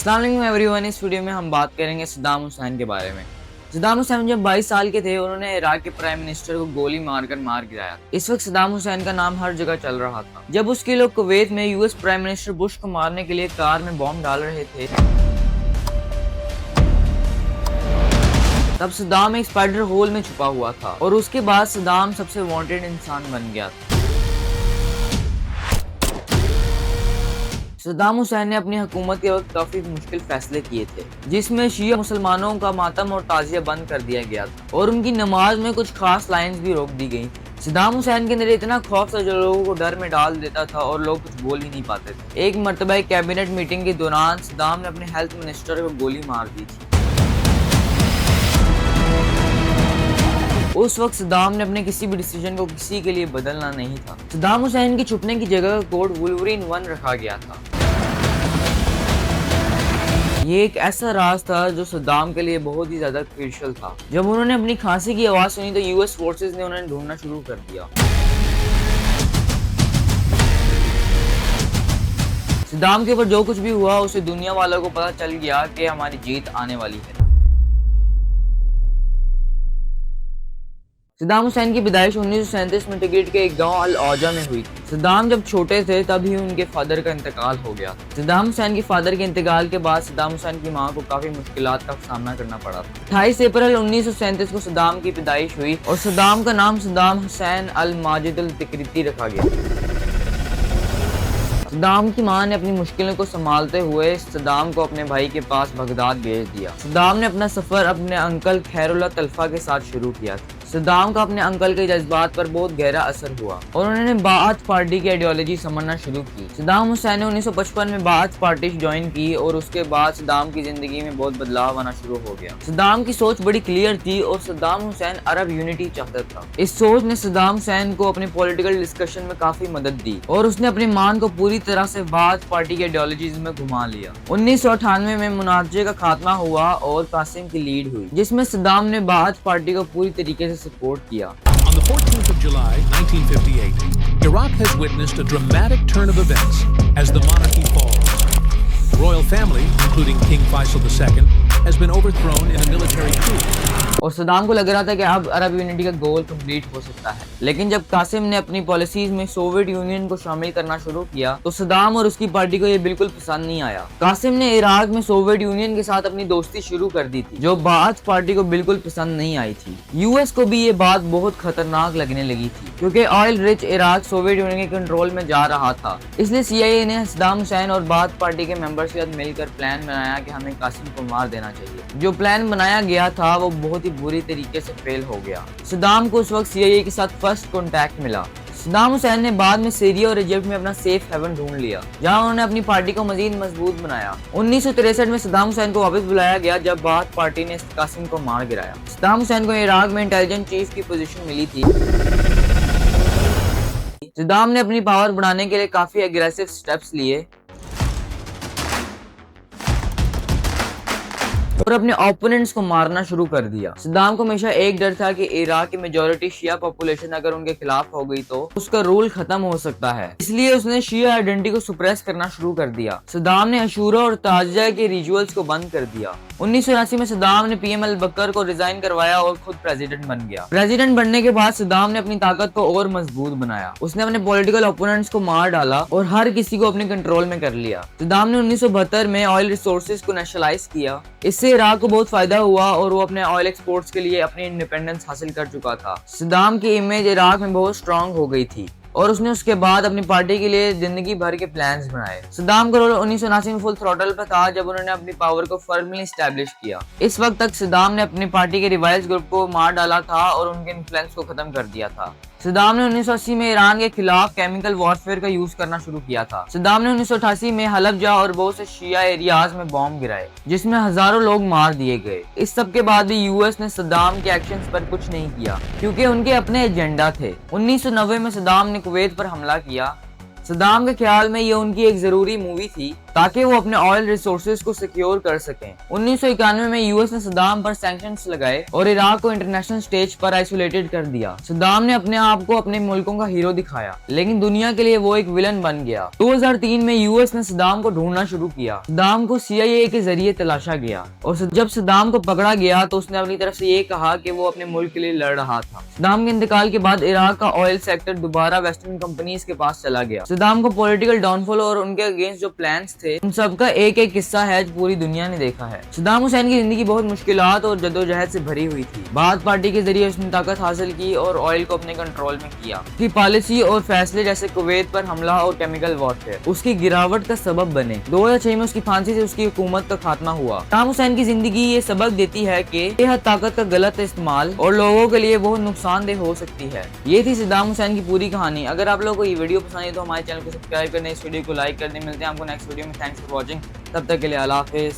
अस्सलाम वालेकुम एवरीवन। इस वीडियो में हम बात करेंगे सद्दाम हुसैन के बारे में। सद्दाम हुसैन जब 22 साल के थे उन्होंने इराक के प्राइम मिनिस्टर को गोली मारकर मार गिराया। इस वक्त सद्दाम हुसैन का नाम हर जगह चल रहा था। जब उसके लोग कुवैत में यूएस प्राइम मिनिस्टर बुश को मारने के लिए कार में बॉम्ब डाल रहे थे, तब सद्दाम एक स्पाइडर होल में छुपा हुआ था और उसके बाद सद्दाम सबसे वांटेड इंसान बन गया था। सद्दाम हुसैन ने अपनी हुकूमत के वक्त काफी मुश्किल फैसले किए थे, जिसमें शिया मुसलमानों का मातम और ताजिया बंद कर दिया गया था और उनकी नमाज में कुछ खास लाइंस भी रोक दी गई। सद्दाम हुसैन के अंदर इतना खौफ था जो लोगों को डर में डाल देता था और लोग कुछ बोल ही नहीं पाते थे। एक मरतबा कैबिनेट मीटिंग के दौरान सद्दाम ने अपने हेल्थ मिनिस्टर को गोली मार दी थी। उस वक्त सद्दाम ने अपने किसी भी डिसीजन को किसी के लिए बदलना नहीं था। सद्दाम हुसैन की छुपने की जगह का कोड वुल्वरीन 1 रखा गया था। ये एक ऐसा राज था जो सद्दाम के लिए बहुत ही ज्यादा क्रूशियल था। जब उन्होंने अपनी खांसी की आवाज सुनी तो यूएस फोर्सेस ने उन्हें ढूंढना शुरू कर दिया। सद्दाम के ऊपर जो कुछ भी हुआ उसे दुनिया वालों को पता चल गया कि हमारी जीत आने वाली है। सद्दाम हुसैन की पैदाइश 1937 में टिकरिट के एक गांव अल औजा में हुई थी। सद्दाम जब छोटे थे तभी उनके फादर का इंतकाल हो गया। सद्दाम हुसैन के फादर के इंतकाल के बाद सद्दाम हुसैन की मां को काफी मुश्किलात का सामना करना पड़ा था। 28 अप्रैल 1937 को सद्दाम की पैदाइश हुई और सद्दाम का नाम सद्दाम हुसैन अल माजिद अल तिकरिती रखा गया। सद्दाम की मां ने अपनी मुश्किलों को संभालते हुए सद्दाम को अपने भाई के पास बगदाद भेज दिया। सद्दाम ने अपना सफर अपने अंकल खैरुल्लाह तलफा के साथ शुरू किया था। सद्दाम का अपने अंकल के जज्बात पर बहुत गहरा असर हुआ और उन्होंने बाअथ पार्टी की आइडियोलॉजी समझना शुरू की। सद्दाम हुसैन ने 1955 में बाअथ पार्टी ज्वाइन की और उसके बाद सद्दाम की जिंदगी में बहुत बदलाव आना शुरू हो गया। सद्दाम की सोच बड़ी क्लियर थी और सद्दाम हुसैन अरब यूनिटी चाहता था। इस सोच ने सद्दाम हुसैन को अपने पॉलिटिकल डिस्कशन में काफी मदद दी और उसने अपनी मान को पूरी तरह से बाअथ पार्टी की आइडियोलॉजीज में घुमा लिया। 1998 में मुनाज़े का खात्मा हुआ और कासिम की लीड हुई, जिसमें सद्दाम ने बाअथ पार्टी को पूरी तरीके से सपोर्ट किया। On the 14th of July, 1958, Iraq has witnessed a dramatic turn of events as the monarchy falls. The royal family, including King Faisal II, has been overthrown in a military coup. और सद्दाम को लग रहा था कि अब अरब unity का गोल complete हो सकता है, लेकिन जब कासिम ने अपनी पॉलिसीज में सोवियत यूनियन को शामिल करना शुरू किया तो सद्दाम और उसकी पार्टी को ये बिल्कुल पसंद नहीं आया। कासिम ने इराक में सोवियत यूनियन के साथ अपनी दोस्ती शुरू कर दी थी, जो बाअथ पार्टी को बिल्कुल पसंद नहीं आई थी। यूएस को भी ये बात बहुत खतरनाक लगने लगी थी, क्योंकि oil rich Iraq Soviet union के कंट्रोल में जा रहा था। इसलिए CIA ने सद्दाम हुसैन और बाअथ पार्टी के मेंबर्स के साथ मिलकर प्लान बनाया कि हमें कासिम को मार देना चाहिए। जो प्लान बनाया गया था वो बहुत ही बुरी तरीके से फेल हो गया। सद्दाम को उस वक्त CIA के साथ फर्स्ट कॉन्टैक्ट मिला। सद्दाम हुसैन ने बाद में सीरिया और इजिप्ट में अपना सेफ हेवन ढूंढ लिया, जहां उन्होंने अपनी पार्टी को मजीद मजबूत बनाया। 1963 में सद्दाम हुसैन को वापस बुलाया गया जब बाअथ पार्टी ने कासिम को मार गिराया। सद्दाम हुसैन को इराक में इंटेलिजेंस चीफ की पोजीशन मिली थी। सद्दाम ने अपनी पावर बढ़ाने के लिए काफी एग्रेसिव स्टेप्स लिए और अपने ओपोनेंट्स को मारना शुरू कर दिया। सद्दाम को हमेशा एक डर था कि इराक की मेजॉरिटी शिया पॉपुलेशन अगर उनके खिलाफ हो गई तो उसका रूल खत्म हो सकता है, इसलिए उसने शिया आइडेंटिटी को सुप्रेस करना शुरू कर दिया। सद्दाम ने अशूरा और ताजिया के रिचुअल्स को बंद कर दिया। 1979 में सद्दाम ने PM अल बकर को रिजाइन करवाया और खुद प्रेसिडेंट बन गया। प्रेसिडेंट बनने के बाद सद्दाम ने अपनी ताकत को और मजबूत बनाया। उसने अपने पॉलिटिकल ओपोनेंट्स को मार डाला और हर किसी को अपने कंट्रोल में कर लिया। सद्दाम ने 1972 में ऑयल रिसोर्सेज को नेशनलाइज किया। इससे इराक को बहुत फायदा हुआ और वो अपने ऑयल एक्सपोर्ट्स के लिए अपनी इंडिपेंडेंस हासिल कर चुका था। सद्दाम की इमेज इराक में बहुत स्ट्रांग हो गई थी और उसने उसके बाद अपनी पार्टी के लिए जिंदगी भर के प्लान्स बनाए। सद्दाम का रोल 1979 में फुल थ्रॉटल पर था जब उन्होंने अपनी पावर को फर्मली एस्टैब्लिश किया। इस वक्त तक सद्दाम ने अपनी पार्टी के रिवाइज ग्रुप को मार डाला था और उनके इन्फ्लुएंस को खत्म कर दिया था। सद्दाम ने 1980 में ईरान के खिलाफ केमिकल वॉरफेयर का यूज करना शुरू किया था। सद्दाम ने 1988 में हलफजा और बहुत से शिया एरियाज में बॉम्ब गिराए, जिसमें हजारों लोग मार दिए गए। इस सब के बाद भी यूएस ने सद्दाम के एक्शंस पर कुछ नहीं किया, क्योंकि उनके अपने एजेंडा थे। 1990 में सद्दाम ने कुवैत पर हमला किया। सद्दाम के ख्याल में ये उनकी एक जरूरी मूवी थी ताकि वो अपने ऑयल रिसोर्सेज को सिक्योर कर सकें। 1991 में यूएस ने सद्दाम पर सैंक्शंस लगाए और इराक को इंटरनेशनल स्टेज पर आइसोलेटेड कर दिया। सद्दाम ने अपने आप को अपने मुल्कों का हीरो दिखाया, लेकिन दुनिया के लिए वो एक विलन बन गया। 2003 में यूएस ने सद्दाम को ढूंढना शुरू किया। सद्दाम को CIA के जरिए तलाशा गया और जब सद्दाम को पकड़ा गया तो उसने अपनी तरफ से ये कहा कि वो अपने मुल्क के लिए लड़ रहा था। सद्दाम के इंतकाल के बाद इराक का ऑयल सेक्टर दोबारा वेस्टर्न कंपनीज के पास चला गया। सद्दाम को पॉलिटिकल डाउनफॉल और उनके अगेंस्ट जो प्लान्स थे उन सबका एक एक किस्सा है जो पूरी दुनिया ने देखा है। सद्दाम हुसैन की जिंदगी बहुत मुश्किलात और जदोजहद से भरी हुई थी। बाथ पार्टी के जरिए उसने ताकत हासिल की और ऑयल को अपने कंट्रोल में किया। उसकी पॉलिसी और फैसले जैसे कुवैत पर हमला और केमिकल वॉरफेयर उसकी गिरावट का सबब बने। 2006 में उसकी फांसी से उसकी हुकूमत का खात्मा हुआ। सद्दाम हुसैन की जिंदगी ये सबक देती है कि बेहद ताकत का गलत इस्तेमाल और लोगों के लिए बहुत नुकसानदेह हो सकती है। ये थी सद्दाम हुसैन की पूरी कहानी। अगर आप लोगों को ये वीडियो पसंद आई तो हमारे चैनल को सब्सक्राइब करने, इस वीडियो को लाइक करने। मिलते हैं आपको नेक्स्ट वीडियो में। Thanks for watching. तब तक के लिए अल्लाह हाफिज।